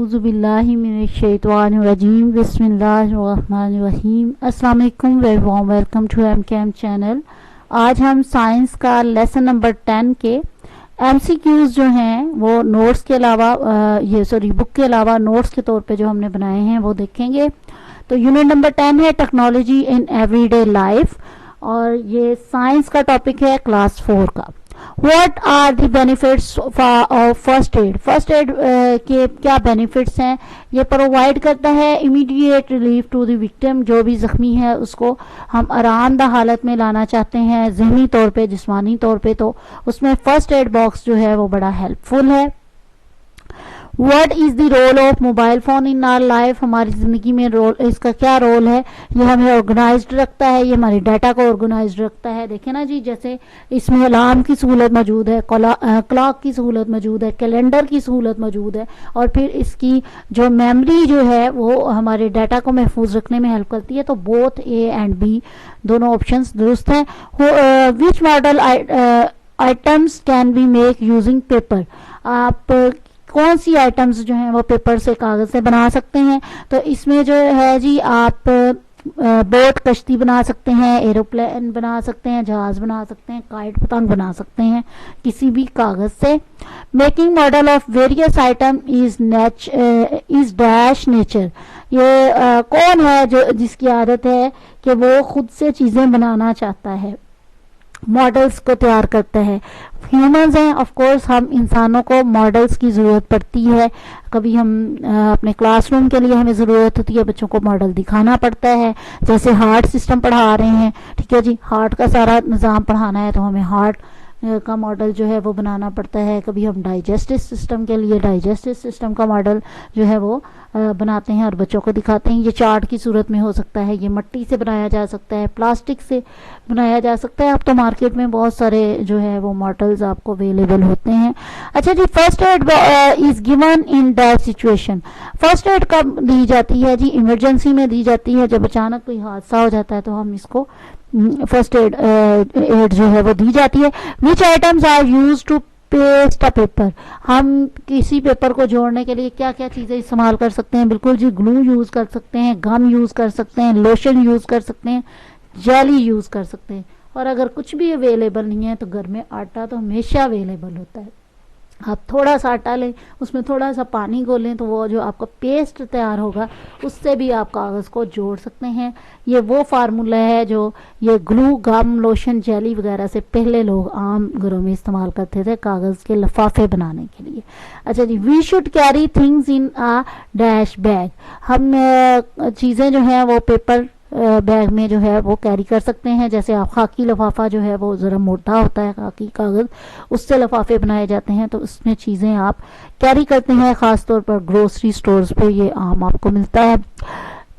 औज़ुबिल्लाहि मिनश्शैतानिर्रजीम बिस्मिल्लाहिर्रहमानिर्रहीम। अस्सलाम वालेकुम, very warm welcome to MKM channel. आज हम साइंस का लेसन नंबर 10 के एमसीक्यूज जो हैं वो नोट्स के अलावा बुक के अलावा नोट्स के तौर पे जो हमने बनाए हैं वो देखेंगे। तो यूनिट नंबर 10 है टेक्नोलॉजी इन एवरीडे लाइफ और ये साइंस का टॉपिक है क्लास 4 का। What are the benefits of first aid? First aid के क्या बेनिफिट्स हैं? ये प्रोवाइड करता है immediate relief to the victim. जो भी जख्मी है उसको हम आरामदा हालत में लाना चाहते हैं ज़हनी तौर पे, जिस्मानी तौर पे, तो उसमें फर्स्ट एड बॉक्स जो है वो बड़ा हेल्पफुल है। What is the role of mobile phone in our life? हमारी ज़िंदगी में रोल, इसका क्या रोल है? ये हमें ऑर्गेनाइज्ड रखता है, ये हमारी डाटा को ऑर्गेनाइज्ड रखता है। देखें ना जी, जैसे इसमें अलार्म की सहूलत मौजूद है, क्लॉक की सहूलत मौजूद है, कैलेंडर की सहूलत मौजूद है और फिर इसकी जो मेमोरी जो है वो हमारे डाटा को महफूज रखने में हेल्प करती है। तो बोथ ए एंड बी दोनों ऑप्शंस दुरुस्त हैं। Which model items can be make using paper? आप कौन सी आइटम्स जो हैं वो पेपर से, कागज से बना सकते हैं? तो इसमें जो है जी, आप बोट, कश्ती बना सकते हैं, एरोप्लेन बना सकते हैं, जहाज बना सकते हैं, काइट, पतंग बना सकते हैं किसी भी कागज से। Making model of various item is dash nature. ये कौन है जो जिसकी आदत है कि वो खुद से चीजें बनाना चाहता है, मॉडल्स को तैयार करता है? ह्यूमंस हैं, ऑफ कोर्स हम इंसानों को मॉडल्स की ज़रूरत पड़ती है। कभी हम अपने क्लासरूम के लिए हमें ज़रूरत होती है, बच्चों को मॉडल दिखाना पड़ता है। जैसे हार्ट सिस्टम पढ़ा रहे हैं, ठीक है जी, हार्ट का सारा निज़ाम पढ़ाना है तो हमें हार्ट का मॉडल जो है वो बनाना पड़ता है। कभी हम डाइजेस्टिव सिस्टम के लिए डाइजेस्टिव सिस्टम का मॉडल जो है वो बनाते हैं और बच्चों को दिखाते हैं। ये चार्ट की सूरत में हो सकता है, ये मिट्टी से बनाया जा सकता है, प्लास्टिक से बनाया जा सकता है। अब तो मार्केट में बहुत सारे जो है वो मॉडल्स आपको अवेलेबल होते हैं। अच्छा जी, first aid is given in that situation. First aid कब दी जाती है जी? इमरजेंसी में दी जाती है, जब अचानक कोई हादसा हो जाता है तो हम इसको फर्स्ट एड जो है वो दी जाती है। Which items are use to paste a paper? हम किसी पेपर को जोड़ने के लिए क्या क्या चीजें इस्तेमाल कर सकते हैं? बिल्कुल जी, ग्लू यूज कर सकते हैं, गम यूज कर सकते हैं, लोशन यूज कर सकते हैं, जेली यूज कर सकते हैं। और अगर कुछ भी अवेलेबल नहीं है तो घर में आटा तो हमेशा अवेलेबल होता है। आप थोड़ा सा आटा लें, उसमें थोड़ा सा पानी घोलें तो वो जो आपका पेस्ट तैयार होगा उससे भी आप कागज़ को जोड़ सकते हैं। ये वो फार्मूला है जो ये ग्लू, गम, लोशन, जेली वगैरह से पहले लोग आम घरों में इस्तेमाल करते थे कागज़ के लिफाफे बनाने के लिए। अच्छा जी, we should carry things in a dash bag. हम चीज़ें जो हैं वो पेपर बैग में जो है वो कैरी कर सकते हैं। जैसे आप खाकी लिफाफा जो है वो ज़रा मोटा होता है, खाकी कागज़, उससे लिफाफे बनाए जाते हैं तो उसमें चीज़ें आप कैरी करते हैं। ख़ास तौर पर ग्रोसरी स्टोर्स पे ये आम आपको मिलता है।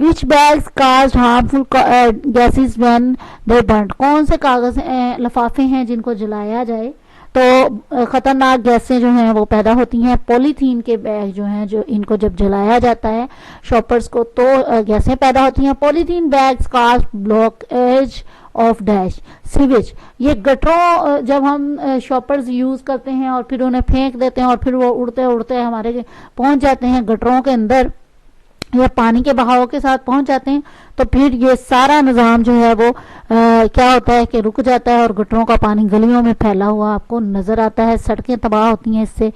Which bags cast harmful gases when they burn? कौन से कागज़ लिफाफे हैं जिनको जलाया जाए तो ख़तरनाक गैसें जो हैं वो पैदा होती हैं? पॉलीथीन के बैग जो हैं, जो इनको जब जलाया जाता है शॉपर्स को तो गैसें पैदा होती हैं। Polythene bags cause blockage of dash sewage. ये गटरों, जब हम शॉपर्स यूज़ करते हैं और फिर उन्हें फेंक देते हैं और फिर वो उड़ते उड़ते हमारे पहुंच जाते हैं गटरों के अंदर या पानी के बहाव के साथ पहुंच जाते हैं, तो फिर ये सारा निज़ाम जो है वो क्या होता है कि रुक जाता है और गटरों का पानी गलियों में फैला हुआ आपको नज़र आता है, सड़कें तबाह होती हैं इससे।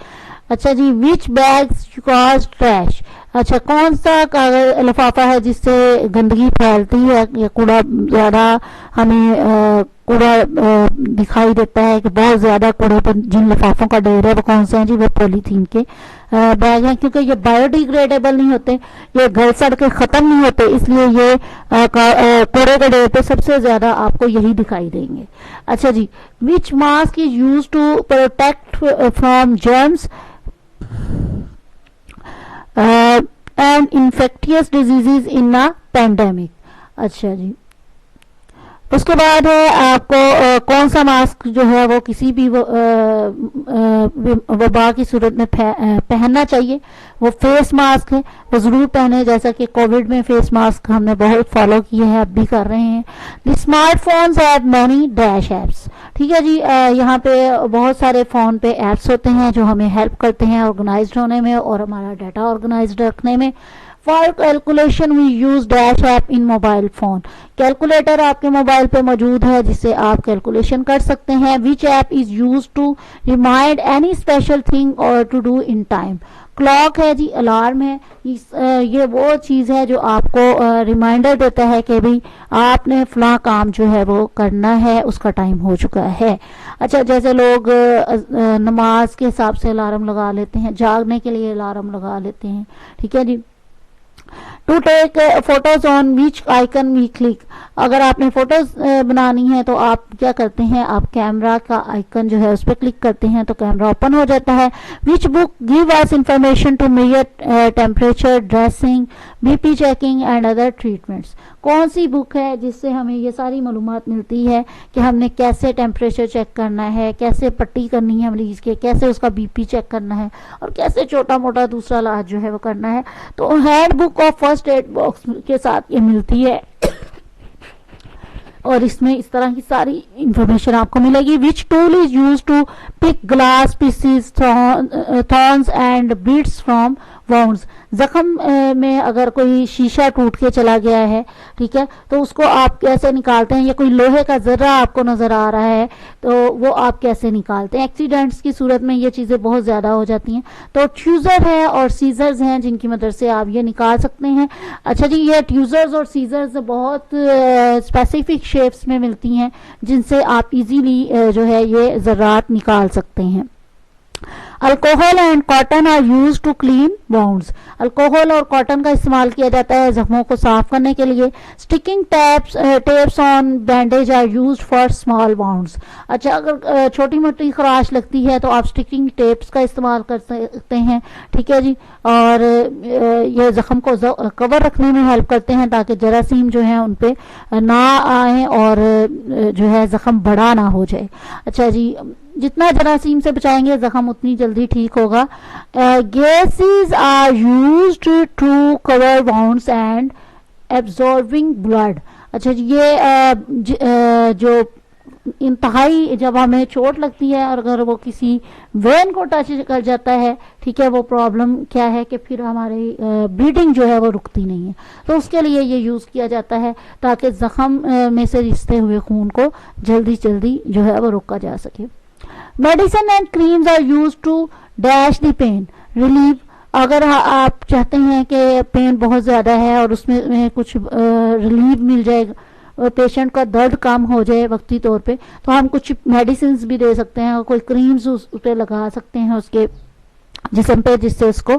अच्छा जी, विच बैग्स कॉज ट्रैश? अच्छा, कौन सा कागज लिफाफा है जिससे गंदगी फैलती है या कूड़ा ज़्यादा हमें कूड़ा दिखाई देता है कि बहुत ज़्यादा कूड़े पर जिन लिफाफों का ढेर है वो कौन से हैं जी? वो पॉलीथीन के बैग हैं, क्योंकि ये बायोडिग्रेडेबल नहीं होते, ये गल सड़ के ख़त्म नहीं होते, इसलिए ये कूड़े के ढेर पे सबसे ज़्यादा आपको यही दिखाई देंगे। अच्छा जी, which mask is use to protect from germs and infectious diseases in a pandemic? अच्छा जी, उसके बाद है आपको कौन सा मास्क जो है वो किसी भी वबा की सूरत में पहनना चाहिए? वो फेस मास्क है, वो ज़रूर पहने, जैसा कि कोविड में फेस मास्क हमने बहुत फॉलो किए हैं, अब भी कर रहे हैं। The smartphones have many dash apps. ठीक है जी। यहाँ पे बहुत सारे फ़ोन पे ऐप्स होते हैं जो हमें हेल्प करते हैं ऑर्गेनाइज्ड होने में और हमारा डाटा ऑर्गेनाइज्ड रखने में। For calculation we use dash app in mobile phone. Calculator आपके मोबाइल पे मौजूद है जिससे आप कैलकुलेशन कर सकते हैं। Which app is use to remind any special thing और to do in time. Clock है जी, अलार्म है। ये वो चीज़ है जो आपको रिमाइंडर देता है कि भाई आपने फलां काम जो है वो करना है, उसका टाइम हो चुका है। अच्छा, जैसे लोग नमाज के हिसाब से अलार्म लगा लेते हैं, जागने के लिए अलार्म लगा लेते हैं। ठीक है जी। To take photos on which icon we click. अगर आपने फोटोज बनानी है तो आप क्या करते हैं, आप कैमरा का आइकन जो है उस पर क्लिक करते हैं तो कैमरा ओपन हो जाता है। Which book give us information to measure temperature, dressing, BP checking and other treatments. कौन सी बुक है जिससे हमें ये सारी मालूमात मिलती है कि हमने कैसे टेम्परेचर चेक करना है, कैसे पट्टी करनी है मरीज के, कैसे उसका बीपी चेक करना है और कैसे छोटा मोटा दूसरा इलाज जो है वो करना है। तो हैंड बुक और फर्स्ट एड बॉक्स के साथ ये मिलती है और इसमें इस तरह की सारी इंफॉर्मेशन आपको मिलेगी। Which tool is use to pick glass pieces, thorns and bits from wounds. जख्म में अगर कोई शीशा टूट के चला गया है, ठीक है, तो उसको आप कैसे निकालते हैं, या कोई लोहे का जर्रा आपको नजर आ रहा है तो वो आप कैसे निकालते हैं। एक्सीडेंट्स की सूरत में ये चीजें बहुत ज्यादा हो जाती हैं, तो ट्यूजर है और सीजर्स हैं जिनकी मदद से आप ये निकाल सकते हैं। अच्छा जी, ये ट्यूजर्स और सीजर्स बहुत स्पेसिफिक शेप्स में मिलती हैं जिनसे आप इजीली जो है ये जर्रात निकाल सकते हैं। Alcohol and cotton are use to clean wounds. Alcohol और कॉटन का इस्तेमाल किया जाता है जख्मों को साफ करने के लिए। Sticking tapes on bandage are use for small wounds. अच्छा, अगर छोटी मोटी खराश लगती है तो आप स्टिकिंग टेप्स का इस्तेमाल कर सकते हैं। ठीक है जी। और ये जख्म को कवर रखने में हेल्प करते हैं ताकि जरासीम जो है उन पे ना आए और जो है जख्म बड़ा ना हो जाए। अच्छा जी, जितना जरासीम से बचाएंगे जख्म उतनी जल्दी ठीक होगा। Gases are used to cover wounds and absorbing blood. अच्छा जी, ये जो इंतहाई जब हमें चोट लगती है और अगर वो किसी वेन को टच कर जाता है, ठीक है, वो प्रॉब्लम क्या है कि फिर हमारी ब्लीडिंग जो है वो रुकती नहीं है, तो उसके लिए ये यूज़ किया जाता है ताकि जख्म में से रिसते हुए खून को जल्दी जल्दी जो है वो रोका जा सके। Medicine and creams are use to dash the pain relieve. अगर आप चाहते हैं कि पेन बहुत ज़्यादा है और उसमें कुछ रिलीफ मिल जाए, पेशेंट का दर्द कम हो जाए वक्ती तौर पे, तो हम कुछ मेडिसिन भी दे सकते हैं और कोई क्रीम्स उस पे लगा सकते हैं उसके जिस्म पे, जिससे उसको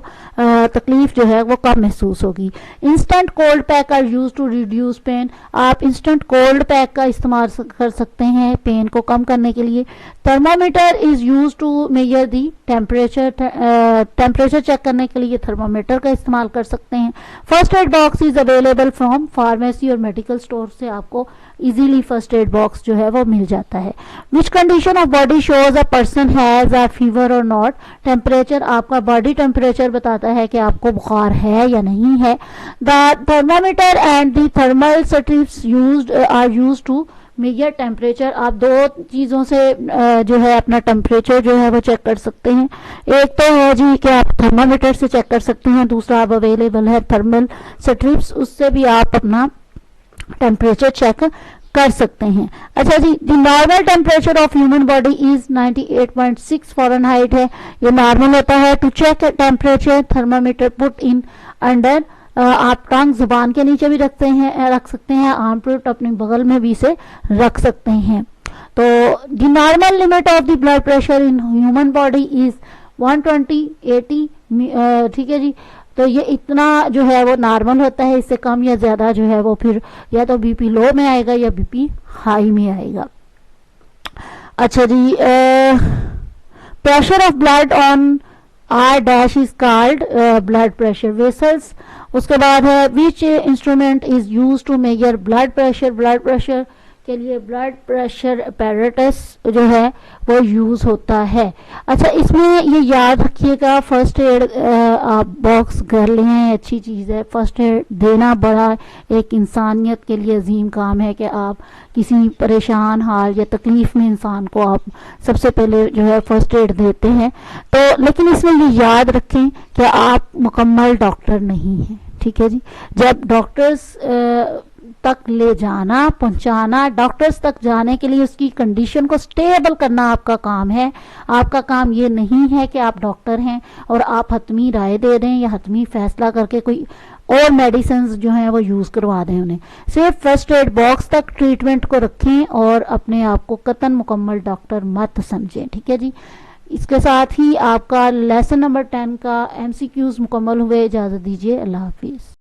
तकलीफ जो है वो कम महसूस होगी। Instant cold pack are use to reduce pain. आप इंस्टेंट कोल्ड पैक का इस्तेमाल कर सकते हैं पेन को कम करने के लिए। Thermometer is use to measure the temperature. Temperature check करने के लिए थर्मामीटर का इस्तेमाल कर सकते हैं। First aid box is available from pharmacy और मेडिकल स्टोर से आपको इजीली फर्स्ट एड बॉक्स जो है वो मिल जाता है। Which condition of body shows a person has a fever और नॉट। टेम्परेचर आपका बॉडी टेम्परेचर बताता है कि आपको बुखार है या नहीं है। The thermometer and the thermal strips used are used to measure temperature. आप दो चीज़ों से जो है अपना टेम्परेचर जो है वो चेक कर सकते हैं। एक तो है जी कि आप थर्मामीटर से चेक कर सकते हैं, दूसरा अब अवेलेबल है थर्मल स्ट्रिप्स, उससे भी आप अपना टेम्परेचर चेक कर सकते हैं। अच्छा जी, the normal temperature of human body is 98.6 Fahrenheit है, ये नॉर्मल होता है। To check temperature thermometer put in under. आप टंग जुबान के नीचे भी रख सकते हैं, आर्मपिट अपने बगल में भी इसे रख सकते हैं। तो the normal limit of the blood pressure in human body is 120/80। ठीक है जी, तो ये इतना जो है वो नॉर्मल होता है, इससे कम या ज्यादा जो है वो फिर या तो बीपी लो में आएगा या बीपी हाई में आएगा। अच्छा जी, pressure of blood on our dash is called blood pressure vessels. उसके बाद है विच instrument is use to measure blood pressure. Blood pressure के लिए ब्लड प्रेशर अपैरेटस जो है वो यूज़ होता है। अच्छा, इसमें ये याद रखिएगा, फर्स्ट एड आप बॉक्स घर ले आए, अच्छी चीज़ है। फर्स्ट एड देना बड़ा एक इंसानियत के लिए अजीम काम है कि आप किसी परेशान हाल या तकलीफ़ में इंसान को आप सबसे पहले जो है फर्स्ट एड देते हैं। तो लेकिन इसमें ये याद रखें कि आप मुकम्मल डॉक्टर नहीं हैं, ठीक है जी। जब डॉक्टर्स तक ले जाना, पहुंचाना, डॉक्टर्स तक जाने के लिए उसकी कंडीशन को स्टेबल करना आपका काम है। आपका काम ये नहीं है कि आप डॉक्टर हैं और आप हतमी राय दे दें या हतमी फैसला करके कोई और मेडिसिन जो हैं वो यूज़ करवा दें उन्हें। सिर्फ फर्स्ट एड बॉक्स तक ट्रीटमेंट को रखें और अपने आप को कतन मुकम्मल डॉक्टर मत समझें, ठीक है जी। इसके साथ ही आपका लेसन नंबर 10 का MCQs मुकम्मल हुए। इजाज़त दीजिए, अल्लाह हाफिज़।